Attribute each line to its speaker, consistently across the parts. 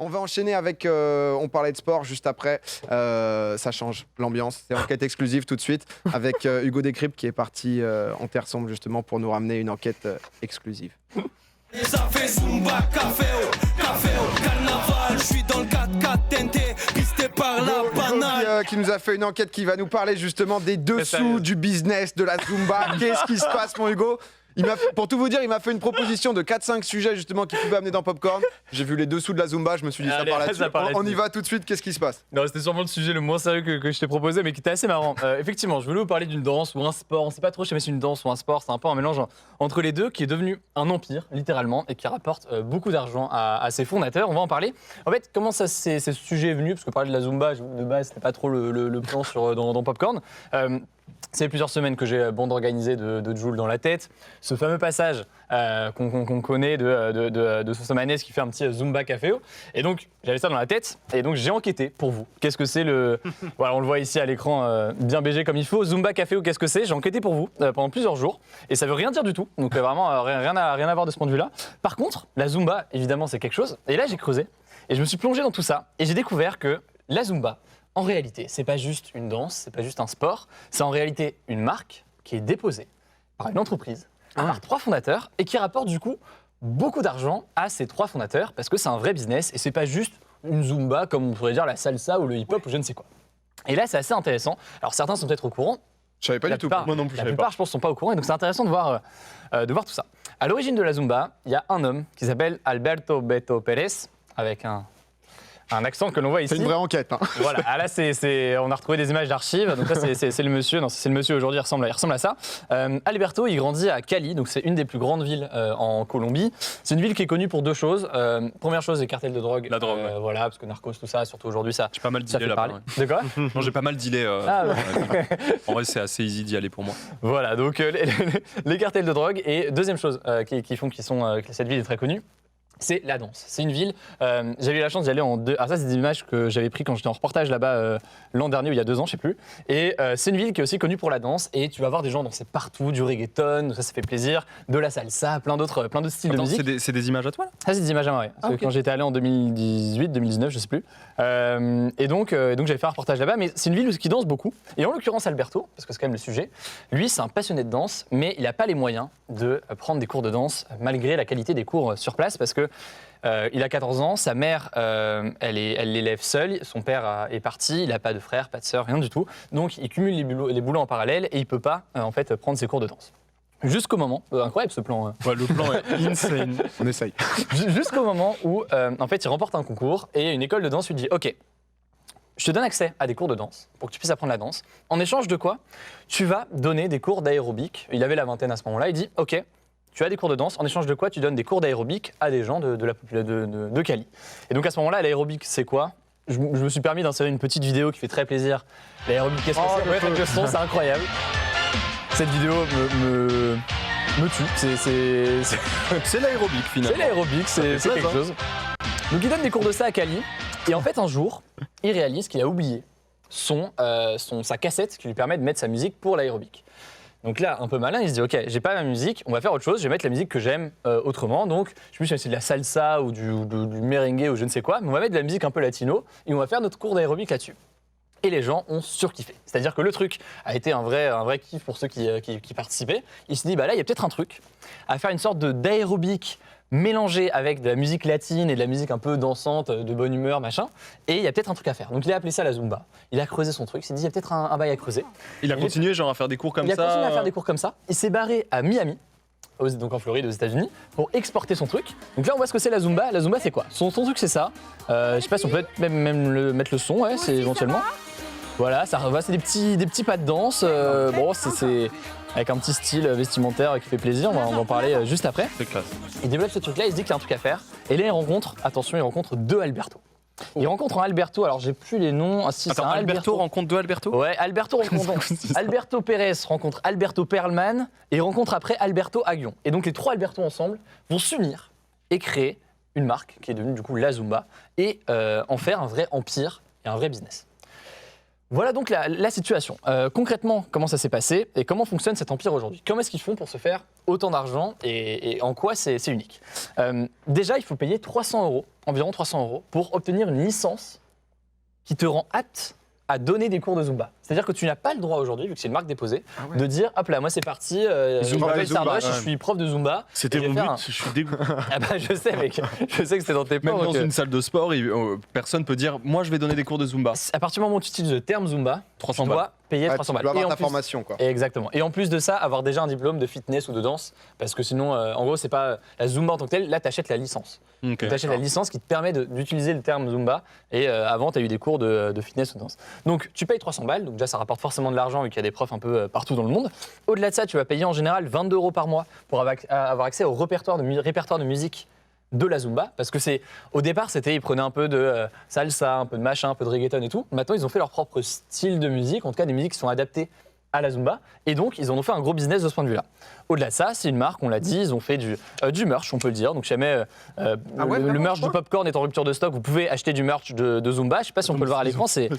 Speaker 1: On va enchaîner avec, on parlait de sport juste après, ça change l'ambiance, c'est enquête exclusive tout de suite avec Hugo Décrypte qui est parti en Terre Sombre justement pour nous ramener une enquête exclusive.
Speaker 2: Ça fait Zumba, café, carnaval, je suis dans le 4x4 TNT, pisté par la banane.
Speaker 1: Qui nous a fait une enquête qui va nous parler justement des dessous du business de la Zumba. Qu'est-ce qui se passe mon Hugo ? Pour tout vous dire, il m'a fait une proposition de 4-5 sujets justement qu'il pouvait amener dans Popcorn. J'ai vu les dessous de la Zumba, je me suis dit ça part là-dessus. On y va tout de suite, qu'est-ce qui se passe ?
Speaker 3: Non, c'était sûrement le sujet le moins sérieux que je t'ai proposé, mais qui était assez marrant. Effectivement, je voulais vous parler d'une danse ou un sport. On sait pas trop, je sais pas si c'est une danse ou un sport, c'est un peu un mélange entre les deux qui est devenu un empire, littéralement, et qui rapporte beaucoup d'argent à ses fondateurs. On va en parler. En fait, comment ce sujet est venu ? Parce que parler de la Zumba, de base, c'était pas trop le plan dans Popcorn. C'est plusieurs semaines que j'ai bande organisée de Joule dans la tête. Ce fameux passage qu'on connaît de Sosomanes qui fait un petit Zumba Caféo. Et donc, j'avais ça dans la tête. Et donc, j'ai enquêté pour vous. Qu'est-ce que c'est Voilà, on le voit ici à l'écran, bien BG comme il faut. Zumba Caféo, qu'est-ce que c'est ? J'ai enquêté pour vous pendant plusieurs jours. Et ça veut rien dire du tout. Donc, vraiment, rien à voir de ce point de vue-là. Par contre, la Zumba, évidemment, c'est quelque chose. Et là, j'ai creusé. Et je me suis plongé dans tout ça. Et j'ai découvert que la Zumba, en réalité, c'est pas juste une danse, c'est pas juste un sport, c'est en réalité une marque qui est déposée par une entreprise, par 3 fondateurs, et qui rapporte du coup beaucoup d'argent à ces 3 fondateurs, parce que c'est un vrai business, et c'est pas juste une Zumba, comme on pourrait dire la salsa ou le hip-hop ou je ne sais quoi. Et là, c'est assez intéressant. Alors certains sont peut-être au courant.
Speaker 1: Je savais pas du tout.
Speaker 3: Moi non plus. La plupart, je pense, sont pas au courant, et donc c'est intéressant de voir tout ça. À l'origine de la Zumba, il y a un homme qui s'appelle Alberto Beto Pérez, avec un accent que l'on voit ici.
Speaker 1: C'est une vraie enquête. Hein.
Speaker 3: Voilà, là, on a retrouvé des images d'archives. Donc là, c'est le monsieur. Non, c'est le monsieur aujourd'hui, il ressemble à ça. Alberto, il grandit à Cali, donc c'est une des plus grandes villes en Colombie. C'est une ville qui est connue pour 2 choses. Première chose, les cartels de drogue.
Speaker 4: La drogue, ouais.
Speaker 3: Voilà, parce que narcos, tout ça, surtout aujourd'hui, ça.
Speaker 4: J'ai pas mal dealé là-bas. Ouais.
Speaker 3: De quoi ?
Speaker 4: Non, j'ai pas mal dealé. En vrai, c'est assez easy d'y aller pour moi.
Speaker 3: Voilà, donc les cartels de drogue. Et deuxième chose qui font que cette ville est très connue, c'est la danse. C'est une ville. J'avais eu la chance d'y aller en 2. Alors ça, c'est des images que j'avais prises quand j'étais en reportage là-bas l'an dernier ou il y a 2 ans, je sais plus. Et c'est une ville qui est aussi connue pour la danse. Et tu vas voir des gens danser partout, du reggaeton, ça fait plaisir, de la salsa, plein d'autres styles de musique.
Speaker 4: C'est des images à toi là ?
Speaker 3: Ça, c'est des images à moi, ouais. Parce que quand j'étais allé en 2018, 2019, je sais plus. Et donc j'avais fait un reportage là-bas. Mais c'est une ville qui danse beaucoup. Et en l'occurrence, Alberto, parce que c'est quand même le sujet, lui, c'est un passionné de danse, mais il n'a pas les moyens de prendre des cours de danse malgré la qualité des cours sur place, parce que il a 14 ans, sa mère, elle l'élève seule, son père est parti, il n'a pas de frère, pas de sœur, rien du tout. Donc il cumule les boulots en parallèle et il ne peut pas en fait, prendre ses cours de danse. Jusqu'au moment, incroyable ce plan.
Speaker 4: Ouais, le plan est insane.
Speaker 1: On essaye.
Speaker 3: Jusqu'au moment où en fait, il remporte un concours et une école de danse lui dit « Ok, je te donne accès à des cours de danse pour que tu puisses apprendre la danse. En échange de quoi, tu vas donner des cours d'aérobic. » Il avait la vingtaine à ce moment-là, il dit « Ok, tu as des cours de danse, en échange de quoi tu donnes des cours d'aérobic à des gens de Cali. » Et donc à ce moment-là, l'aérobic, c'est quoi ? Je me suis permis d'insérer une petite vidéo qui fait très plaisir. L'aérobic, qu'est-ce que c'est ? Avec le son, c'est incroyable. Cette vidéo me tue.
Speaker 4: C'est l'aérobic finalement.
Speaker 3: C'est l'aérobic, c'est quelque chose. Donc il donne des cours de ça à Cali. Et en fait, un jour, il réalise qu'il a oublié sa cassette qui lui permet de mettre sa musique pour l'aérobic. Donc là, un peu malin, il se dit « Ok, j'ai pas ma musique, on va faire autre chose, je vais mettre la musique que j'aime autrement. » Donc, je me suis dit c'est de la salsa ou du merengue ou je ne sais quoi, mais on va mettre de la musique un peu latino et on va faire notre cours d'aérobic là-dessus. Et les gens ont surkiffé. C'est-à-dire que le truc a été un vrai kiff pour ceux qui participaient. Il se dit bah là, il y a peut-être un truc à faire une sorte d'aérobic mélangé avec de la musique latine et de la musique un peu dansante, de bonne humeur, machin. Et il y a peut-être un truc à faire. Donc il a appelé ça la Zumba. Il a creusé son truc. Il s'est dit il y a peut-être un bail à creuser.
Speaker 4: Il a continué genre à faire des cours comme ça.
Speaker 3: Il a continué à faire des cours comme ça. Il s'est barré à Miami, donc en Floride, aux États-Unis, pour exporter son truc. Donc là, on voit ce que c'est la Zumba. La Zumba, c'est quoi ? Son truc, c'est ça. Je sais pas si on peut même mettre le son, ouais, c'est éventuellement. Voilà, c'est des petits pas de danse. Bon, c'est avec un petit style vestimentaire qui fait plaisir. On va en parler juste après.
Speaker 4: C'est classe.
Speaker 3: Il développe ce truc-là, il se dit qu'il y a un truc à faire. Et là, il rencontre 2 Alberto. Il rencontre un Alberto, alors j'ai plus les noms.
Speaker 4: Attends, Alberto rencontre 2 Alberto ?
Speaker 3: Ouais, Alberto rencontre Alberto Pérez rencontre Alberto Perlman et rencontre après Alberto Aguillon. Et donc les 3 Alberto ensemble vont s'unir et créer une marque qui est devenue du coup la Zumba et en faire un vrai empire et un vrai business. Voilà donc la situation. Concrètement, comment ça s'est passé et comment fonctionne cet empire aujourd'hui? Comment est-ce qu'ils font pour se faire autant d'argent et en quoi c'est unique? Déjà, il faut payer 300 €, environ 300 € pour obtenir une licence qui te rend apte à donner des cours de Zumba. C'est-à-dire que tu n'as pas le droit aujourd'hui, vu que c'est une marque déposée, de dire hop là, moi c'est parti, je m'appelle Sardoche, je suis prof de Zumba.
Speaker 5: C'était
Speaker 3: et je
Speaker 5: mon
Speaker 3: vais
Speaker 5: but,
Speaker 3: faire
Speaker 5: je suis dégoûté.
Speaker 3: Ah bah je sais mec, je sais que c'était dans tes
Speaker 4: Même
Speaker 3: plans.
Speaker 4: dans
Speaker 3: donc,
Speaker 4: une salle de sport, personne peut dire moi je vais donner des cours de Zumba.
Speaker 3: à partir du moment où tu utilises le terme Zumba,
Speaker 4: 300
Speaker 3: tu
Speaker 4: balles.
Speaker 3: dois payer
Speaker 1: Ah,
Speaker 3: 300
Speaker 1: tu
Speaker 3: balles.
Speaker 1: dois avoir
Speaker 3: Et en
Speaker 1: ta
Speaker 3: plus-
Speaker 1: formation, quoi.
Speaker 3: Exactement. Et en plus de ça, avoir déjà un diplôme de fitness ou de danse, parce que sinon, en gros, c'est pas la Zumba en tant que telle. Là, tu achètes la licence.
Speaker 4: Ok.
Speaker 3: Tu achètes la licence qui te permet d'utiliser le terme Zumba. Et avant, tu as eu des cours de fitness ou de danse. Donc, tu payes 300 balles. Donc, déjà, ça rapporte forcément de l'argent vu qu'il y a des profs un peu partout dans le monde. Au-delà de ça, tu vas payer en général 22 € par mois pour avoir accès au répertoire de musique de la Zumba, parce que au départ ils prenaient un peu de salsa, un peu de machin, un peu de reggaeton et tout. Maintenant ils ont fait leur propre style de musique, en tout cas des musiques qui sont adaptées à la Zumba, et donc ils en ont fait un gros business de ce point de vue-là. Au-delà de ça, c'est une marque, on l'a dit, ils ont fait du merch, on peut le dire. Donc si jamais
Speaker 1: ouais,
Speaker 3: le
Speaker 1: vraiment,
Speaker 3: merch du popcorn est en rupture de stock, vous pouvez acheter du merch de Zumba. Je sais pas si on peut le voir à l'écran, c'est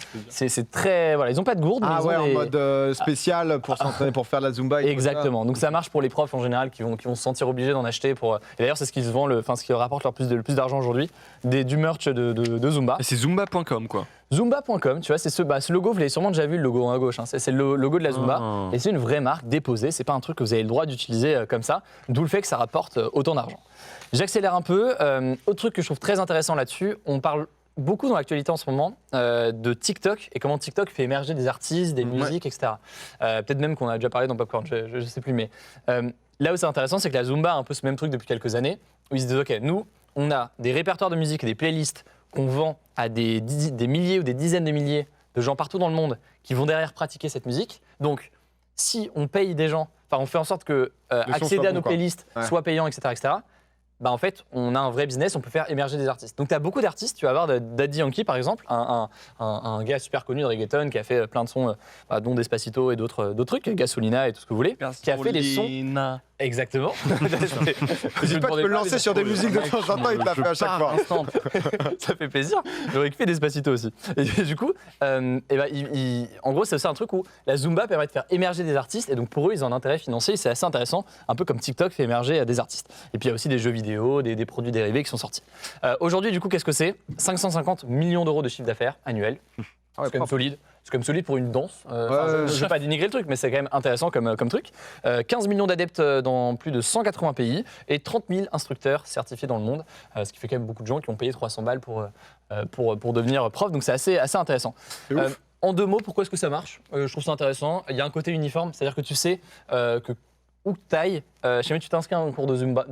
Speaker 3: très voilà, ils ont pas de gourde, mais
Speaker 1: Ah
Speaker 3: ils ont
Speaker 1: ouais, en
Speaker 3: des-
Speaker 1: mode spécial pour s'entraîner, pour faire de la Zumba. et tout
Speaker 3: Exactement. Donc ça marche pour les profs en général qui vont se sentir obligés d'en acheter pour. Et d'ailleurs c'est ce qui se vend, ce qui rapporte le plus d'argent aujourd'hui, du merch de Zumba.
Speaker 4: Et c'est zumba.com quoi.
Speaker 3: Zumba.com, tu vois, c'est ce logo, vous l'avez sûrement déjà vu le logo à gauche. Hein, c'est le logo de la Zumba
Speaker 4: Ah.
Speaker 3: et c'est une vraie marque déposée. C'est pas un truc que vous avez le droit d'utiliser comme ça. D'où le fait que ça rapporte autant d'argent. J'accélère un peu. Autre truc que je trouve très intéressant là-dessus, on parle beaucoup dans l'actualité en ce moment de TikTok et comment TikTok fait émerger des artistes, des musiques, etc. Peut-être même qu'on a déjà parlé dans Popcorn, je sais plus, mais là où c'est intéressant, c'est que la Zumba a un peu ce même truc depuis quelques années, où ils se disent, ok, nous, on a des répertoires de musique et des playlists qu'on vend à des milliers ou des dizaines de milliers de gens partout dans le monde qui vont derrière pratiquer cette musique. Donc, si on paye des gens, enfin, on fait en sorte que
Speaker 1: son
Speaker 3: accéder
Speaker 1: soit
Speaker 3: à
Speaker 1: bon,
Speaker 3: nos
Speaker 1: quoi.
Speaker 3: playlists
Speaker 1: Ouais.
Speaker 3: soit payant, etc., bah en fait, on a un vrai business, on peut faire émerger des artistes. Donc, tu as beaucoup d'artistes. Tu vas avoir Daddy Yankee, par exemple, un gars super connu de reggaeton qui a fait plein de sons, dont Despacito et d'autres trucs, Gasolina et tout ce que vous voulez, qui a fait des sons. Exactement.
Speaker 1: N'hésite pas, tu peux le lancer sur des musiques de temps en temps, il te l'a fait à chaque fois.
Speaker 3: Ça fait plaisir. J'aurais kiffé Despacito aussi. Et du coup, en gros, c'est aussi un truc où la Zumba permet de faire émerger des artistes. Et donc, pour eux, ils ont un intérêt financier. C'est assez intéressant, un peu comme TikTok fait émerger des artistes. Et puis, il y a aussi des jeux vidéo, des produits dérivés qui sont sortis. Aujourd'hui, du coup, qu'est-ce que c'est? 550 millions d'euros de chiffre d'affaires annuel. C'est quand même solide. C'est quand même solide pour une danse. Je ne vais pas dénigrer le truc, mais c'est quand même intéressant comme truc. 15 millions d'adeptes dans plus de 180 pays et 30 000 instructeurs certifiés dans le monde, ce qui fait quand même beaucoup de gens qui ont payé 300 balles pour devenir prof. Donc c'est assez intéressant. En 2 mots, pourquoi est-ce que ça marche? Je trouve ça intéressant. Il y a un côté uniforme, c'est-à-dire que tu sais que où que tu ailles, si jamais tu t'inscris à un cours de Zumba,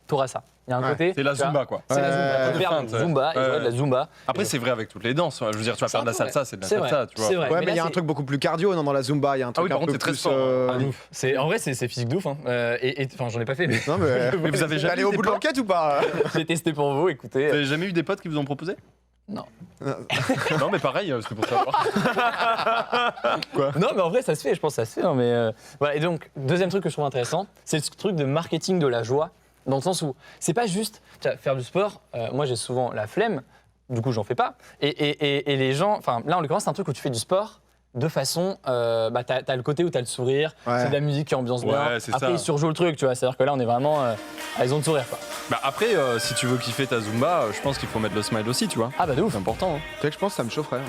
Speaker 3: tu auras ça. Il y a un côté.
Speaker 4: C'est la
Speaker 3: tu vois,
Speaker 4: Zumba quoi.
Speaker 3: C'est la Zumba.
Speaker 1: Ouais,
Speaker 3: Tu peux faire
Speaker 4: feinte,
Speaker 3: de Zumba et jouer de la Zumba.
Speaker 4: Après c'est vrai avec toutes les danses. Je veux dire tu vas faire de la salsa, c'est de la salsa, tu vois.
Speaker 3: C'est vrai.
Speaker 1: Ouais, mais il y a
Speaker 3: là,
Speaker 1: un truc beaucoup plus cardio dans la Zumba. Il y a un truc
Speaker 4: oui, par
Speaker 1: un
Speaker 4: contre,
Speaker 1: peu
Speaker 4: c'est très
Speaker 1: plus.
Speaker 4: sport,
Speaker 3: En vrai, c'est physique de ouf. Hein. Enfin, j'en ai pas fait, mais
Speaker 1: Non, mais.
Speaker 4: Mais vous avez jamais
Speaker 1: Allez
Speaker 4: eu
Speaker 1: au
Speaker 4: des
Speaker 1: bout de
Speaker 4: potes
Speaker 1: l'enquête ou pas?
Speaker 3: j'ai testé pour vous.
Speaker 4: Vous
Speaker 3: Écoutez,
Speaker 4: avez jamais eu des potes qui vous ont proposé?
Speaker 3: Non.
Speaker 4: Non mais pareil, c'est pour savoir.
Speaker 3: non, mais en vrai, ça se fait. Je pense que ça se fait. Hein, mais voilà. Et donc, deuxième truc que je trouve intéressant, c'est ce truc de marketing de la joie, dans le sens où c'est pas juste faire du sport. Moi, j'ai souvent la flemme. Du coup, j'en fais pas. Et les gens, enfin, là, en l'occurrence, c'est un truc où tu fais du sport de façon, t'as le côté où t'as le sourire,
Speaker 1: Ouais.
Speaker 3: c'est de la musique qui ambiance bien.
Speaker 4: Ouais, c'est
Speaker 3: Après,
Speaker 4: ça.
Speaker 3: ils surjouent le truc, tu vois. C'est-à-dire que là, on est vraiment à ils ont le sourire, quoi.
Speaker 4: Bah après, si tu veux kiffer ta Zumba, je pense qu'il faut mettre le smile aussi, tu vois.
Speaker 3: Ah bah de ouf.
Speaker 4: C'est important. Hein.
Speaker 1: Tu sais que je pense que ça me chaufferait.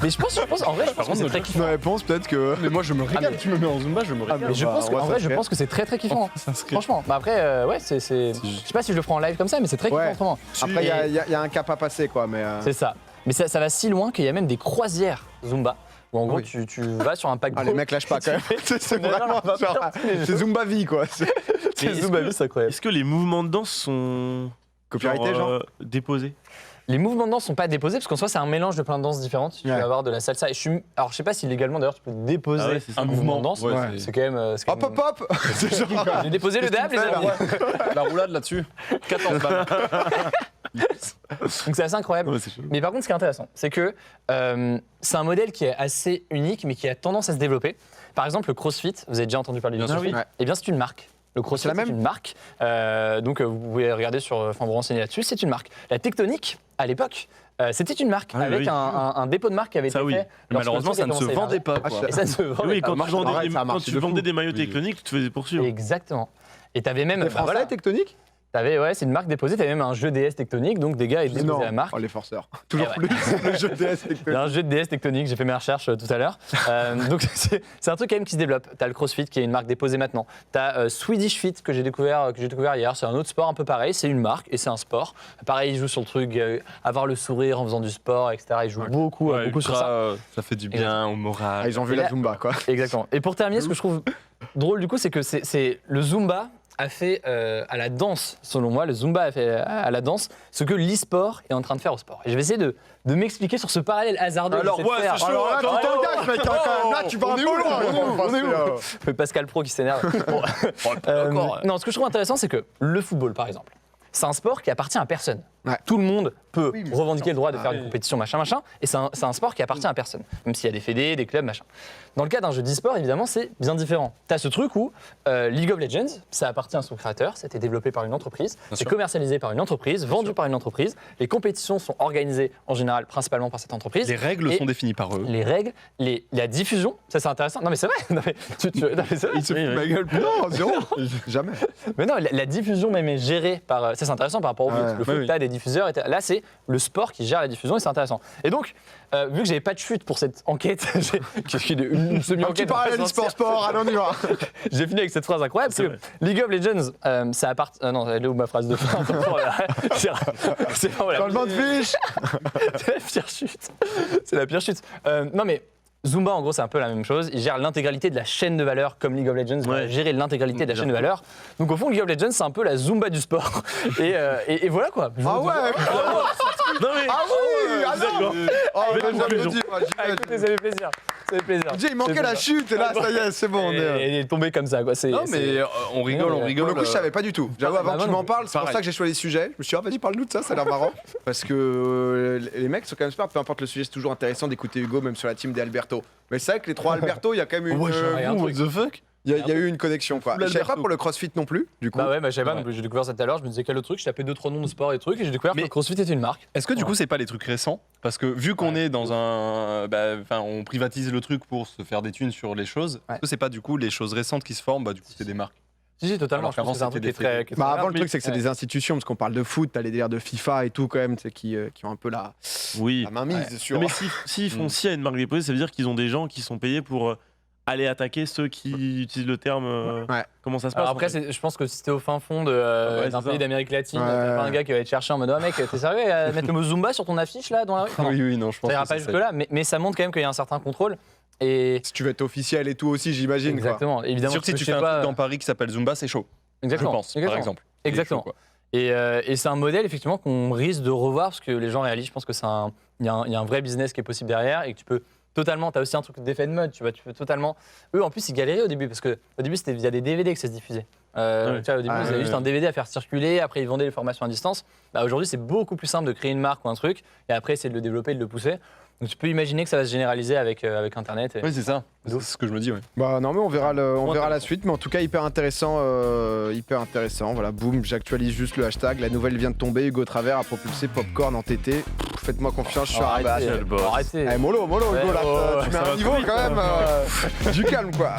Speaker 3: Mais je pense, en vrai, je pense que c'est très kiffant.
Speaker 1: Ma réponse, peut-être que.
Speaker 4: Mais moi je me
Speaker 3: régale.
Speaker 4: Tu me mets en Zumba, je me régale.
Speaker 3: Mais je pense que, en vrai, je pense que c'est très très kiffant. Franchement. Bah après, ouais, c'est. Je sais pas si je le ferai en live comme ça, mais c'est très kiffant
Speaker 1: Ouais.
Speaker 3: autrement.
Speaker 1: Après, il y a un cap à passer, quoi. Mais.
Speaker 3: C'est ça. Mais ça va si loin qu'il y a même des croisières Zumba. Où en gros,
Speaker 1: Oui.
Speaker 3: tu vas sur un paquebot.
Speaker 1: Ah, les mecs lâchent pas quand même. C'est
Speaker 3: Non, non,
Speaker 1: vraiment.
Speaker 3: non,
Speaker 1: genre, C'est Zumba vie, quoi. C'est
Speaker 3: C'est Zumba, c'est incroyable.
Speaker 5: Est-ce que les mouvements de danse sont
Speaker 1: copyrighté, genre.
Speaker 5: déposés?
Speaker 3: Les mouvements de danse sont pas déposés parce qu'en soi, c'est un mélange de plein de danses différentes. Tu
Speaker 1: Ouais.
Speaker 3: vas avoir de la salsa. Alors, je sais pas si légalement, d'ailleurs, tu peux déposer
Speaker 5: Ah ouais, c'est ça.
Speaker 3: un mouvement de danse.
Speaker 4: Ouais,
Speaker 1: Ouais.
Speaker 3: C'est quand même. c'est quand
Speaker 1: Hop,
Speaker 3: même-
Speaker 1: hop, hop. C'est genre.
Speaker 3: J'ai déposé le dab, les
Speaker 1: fais, là,
Speaker 3: amis.
Speaker 4: La roulade là-dessus, 14 balles.
Speaker 3: Donc c'est assez incroyable.
Speaker 5: Ouais, c'est chaud.
Speaker 3: Mais par contre, ce qui est intéressant, c'est que c'est un modèle qui est assez unique, mais qui a tendance à se développer. Par exemple, le CrossFit, vous avez déjà entendu parler du
Speaker 4: Bien sûr.
Speaker 3: CrossFit.
Speaker 1: Ouais.
Speaker 3: Eh bien, c'est une marque. Le CrossFit,
Speaker 1: C'est la même
Speaker 3: une marque. Donc, vous pouvez regarder vous renseigner là-dessus, c'est une marque. La Tectonic, à l'époque, C'était une marque
Speaker 5: Ah oui,
Speaker 3: avec
Speaker 5: oui.
Speaker 3: un dépôt de marque qui avait été
Speaker 5: Ça oui.
Speaker 3: fait.
Speaker 5: Mais malheureusement, ça ne se vendait pas.
Speaker 1: Ah,
Speaker 5: Quoi.
Speaker 3: Et ça ne se vendait
Speaker 5: Oui,
Speaker 3: pas.
Speaker 5: quand tu vendais,
Speaker 1: Arrête, ça a
Speaker 5: quand
Speaker 1: marché
Speaker 5: tu
Speaker 1: de fou.
Speaker 5: vendais des maillots tectoniques, tu te faisais poursuivre.
Speaker 3: Exactement. Et t'avais même.
Speaker 1: Des
Speaker 3: bah
Speaker 1: Français
Speaker 3: voilà,
Speaker 1: tectoniques
Speaker 3: ouais, c'est une marque déposée, t'avais même un jeu DS tectonique, donc des gars, ils déposaient la marque.
Speaker 1: Oh, les forceurs. Toujours
Speaker 3: Eh ouais.
Speaker 1: plus le jeu DS
Speaker 3: Il y a
Speaker 1: tectonique.
Speaker 3: un jeu de DS tectonique, j'ai fait mes recherches tout à l'heure. Donc c'est un truc quand même qui se développe. T'as le CrossFit qui est une marque déposée maintenant. T'as Swedish Fit que j'ai découvert hier. C'est un autre sport un peu pareil. C'est une marque et c'est un sport. Pareil, ils jouent sur le truc, avoir le sourire en faisant du sport, etc. Ils jouent beaucoup sur ça.
Speaker 4: Ça fait du bien au moral.
Speaker 1: Ah, ils ont vu
Speaker 3: Et
Speaker 1: la
Speaker 3: là-
Speaker 1: Zumba, quoi.
Speaker 3: Exactement. Et pour terminer, ce que je trouve drôle du coup, c'est que c'est le Zumba a fait à la danse, selon moi, le Zumba a fait à la danse ce que l'e-sport est en train de faire au sport. Et je vais essayer de m'expliquer sur ce parallèle hasardeux. que
Speaker 5: Alors,
Speaker 3: j'essaie de
Speaker 5: ouais,
Speaker 3: faire.
Speaker 5: c'est chaud.
Speaker 1: Alors là, tu t'engages, mec, hein, quand même. Là, tu vas un peu loin. On est où
Speaker 3: Pascal Pro qui s'énerve. Bon. Non, ce que je trouve intéressant, c'est que le football, par exemple, c'est un sport qui appartient à personne.
Speaker 1: Ouais.
Speaker 3: Tout le monde peut
Speaker 1: Oui, mais
Speaker 3: revendiquer le droit de faire
Speaker 4: Ah
Speaker 3: une
Speaker 4: oui.
Speaker 3: compétition, machin, et c'est un sport qui appartient à personne, même s'il y a des fédés, des clubs, machin. Dans le cas d'un jeu d'e-sport, évidemment, c'est bien différent. Tu as ce truc où League of Legends, ça appartient à son créateur, ça a été développé par une entreprise, c'est
Speaker 4: sûr.
Speaker 3: commercialisé par une entreprise, vendu par une entreprise, les compétitions sont organisées en général principalement par cette entreprise.
Speaker 4: Les règles
Speaker 3: Et
Speaker 4: sont définies par eux.
Speaker 3: Les règles, la diffusion, ça c'est intéressant. Non mais c'est vrai, non, mais non, mais c'est vrai.
Speaker 1: Il se fout de ma gueule. Non, zéro. Jamais.
Speaker 3: Mais non, la diffusion même est gérée par. Ça, c'est intéressant par rapport au foot.
Speaker 1: Ouais.
Speaker 3: Le foot,
Speaker 4: Oui, oui.
Speaker 3: t'as des diffuseurs. Là, c'est le sport qui gère la diffusion et c'est intéressant. Et donc, vu que j'avais pas de chute pour cette enquête, une
Speaker 1: Un petit
Speaker 3: semi-enquête.
Speaker 1: parallèle sport, allez, on y va.
Speaker 3: J'ai fini avec cette phrase incroyable parce que League of Legends, ça appartient. Non, elle est où ma phrase de fin C'est vraiment la
Speaker 1: Changement de fiche.
Speaker 3: c'est la pire chute. C'est la pire chute. Non mais. Zumba, en gros, c'est un peu la même chose. Il gère l'intégralité de la chaîne de valeur comme League of Legends va gérer l'intégralité de la chaîne de valeur. Donc, au fond, League of Legends, c'est un peu la Zumba du sport. Et voilà quoi.
Speaker 1: Ah ouais.
Speaker 5: Non mais.
Speaker 1: Ah oui. Ah non. Oh,
Speaker 5: Belle
Speaker 1: j'avais
Speaker 5: conclusion.
Speaker 1: dit, moi,
Speaker 3: Ah, écoutez, ça fait plaisir. Ça fait plaisir.
Speaker 1: il manquait la chute et là, ça y est, c'est bon. On est...
Speaker 3: Elle est tombée comme ça, quoi.
Speaker 4: Non, mais on rigole, on
Speaker 1: Pour
Speaker 4: rigole.
Speaker 1: le coup, je savais pas du tout. J'avoue, avant
Speaker 3: bah,
Speaker 1: que tu
Speaker 3: non,
Speaker 1: m'en parles, c'est pour
Speaker 4: pareil.
Speaker 1: ça que j'ai choisi le sujet. Je me suis dit, ah, vas-y, parle-nous de ça, ça a l'air marrant. Parce que les mecs sont quand même smart, peu importe le sujet, c'est toujours intéressant d'écouter Hugo, même sur la team des Alberto. Mais c'est vrai que les trois Alberto, il y a quand même une.
Speaker 5: Ouais,
Speaker 3: un
Speaker 5: what
Speaker 3: truc.
Speaker 5: the fuck?
Speaker 1: Il y a eu une connexion, quoi.
Speaker 5: Full
Speaker 1: Je savais pas
Speaker 5: Alberto.
Speaker 1: pour le crossfit non plus, du coup.
Speaker 3: Bah ouais, bah, je savais pas
Speaker 4: Ouais.
Speaker 3: non plus. J'ai découvert ça tout à l'heure. Je me disais quel autre truc. Je tapais 2-3 noms de sport et trucs et j'ai découvert que
Speaker 4: Mais-
Speaker 3: le CrossFit était une marque.
Speaker 4: Est-ce que du coup, c'est pas les trucs récents? Parce que vu qu'on est dans un. Enfin, on privatise le truc pour se faire des thunes sur les choses.
Speaker 3: Ouais.
Speaker 4: Est-ce que c'est pas du coup les choses récentes qui se forment? Bah, du coup, c'est des marques.
Speaker 3: Si, totalement.
Speaker 4: Alors
Speaker 3: Je pense
Speaker 4: qu'avant,
Speaker 3: que c'est un
Speaker 4: c'était
Speaker 3: truc qui est
Speaker 4: des
Speaker 3: très.
Speaker 4: fédés.
Speaker 3: qui est très
Speaker 1: Bah avant
Speaker 3: rare.
Speaker 1: le truc c'est que c'est
Speaker 3: Ouais.
Speaker 1: des institutions parce qu'on parle de foot, t'as les délires de FIFA et tout quand même, tu sais, qui ont un peu la
Speaker 5: Oui.
Speaker 1: mainmise sur.
Speaker 5: Mais s'ils font si à une marque déposée, ça veut dire qu'ils ont des gens qui sont payés pour aller attaquer ceux qui utilisent le terme.
Speaker 1: Ouais.
Speaker 5: Comment ça se passe
Speaker 3: Alors après,
Speaker 5: en fait
Speaker 3: je pense que si t'es au fin fond
Speaker 5: ouais,
Speaker 3: d'un
Speaker 5: c'est
Speaker 3: pays
Speaker 5: ça.
Speaker 3: d'Amérique latine,
Speaker 1: Ouais.
Speaker 3: t'as pas un gars qui va être chercher en mode oh mec, t'es sérieux à mettre le mot Zumba sur ton affiche là dans la rue? Enfin, non,
Speaker 4: Oui, non, je pense
Speaker 3: ça ira
Speaker 4: que
Speaker 3: pas
Speaker 4: c'est
Speaker 3: jusque là, mais ça montre quand même qu'il y a un certain contrôle. Et
Speaker 1: Si tu veux être officiel et tout aussi, j'imagine. quoi.
Speaker 3: exactement, évidemment.
Speaker 4: Sûr que si
Speaker 3: parce
Speaker 4: tu
Speaker 3: je
Speaker 4: fais
Speaker 3: sais
Speaker 4: un
Speaker 3: pas-
Speaker 4: truc dans Paris qui s'appelle Zumba, c'est chaud.
Speaker 3: exactement,
Speaker 4: Je pense, par
Speaker 3: exactement.
Speaker 4: exemple.
Speaker 3: Exactement.
Speaker 4: C'est chaud, quoi.
Speaker 3: Et c'est un modèle effectivement qu'on risque de revoir parce que les gens réalisent. Je pense que il y a un vrai business qui est possible derrière et que tu peux totalement. T'as aussi un truc d'effet de mode. Tu peux totalement. Eux en plus ils galéraient au début parce que au début c'était via des DVD que ça se diffusait.
Speaker 5: Ouais.
Speaker 3: Tu vois, au début
Speaker 1: Ah,
Speaker 3: ils avaient
Speaker 1: ouais,
Speaker 3: juste
Speaker 1: ouais.
Speaker 3: un DVD à faire circuler. Après ils vendaient les formations à distance. Bah, aujourd'hui c'est beaucoup plus simple de créer une marque ou un truc et après c'est de le développer, de le pousser. Donc tu peux imaginer que ça va se généraliser avec Internet. Et-
Speaker 4: Oui, c'est ça. C'est ce que je me dis, ouais.
Speaker 1: Bah non mais on verra la
Speaker 3: intéressant.
Speaker 1: suite, mais en tout cas hyper intéressant, Voilà, boum, j'actualise juste le hashtag. La nouvelle vient de tomber. Hugo Travers a propulsé Popcorn en TT. Faites-moi confiance, je suis
Speaker 3: Arrêtez,
Speaker 1: arrivé.
Speaker 5: le boss.
Speaker 3: arrêtez.
Speaker 1: Eh mollo,
Speaker 3: Ouais,
Speaker 1: Hugo là,
Speaker 3: ouais,
Speaker 1: tu mets
Speaker 5: ça
Speaker 1: un
Speaker 5: va
Speaker 1: niveau
Speaker 5: trop vite,
Speaker 1: quand même, du calme quoi.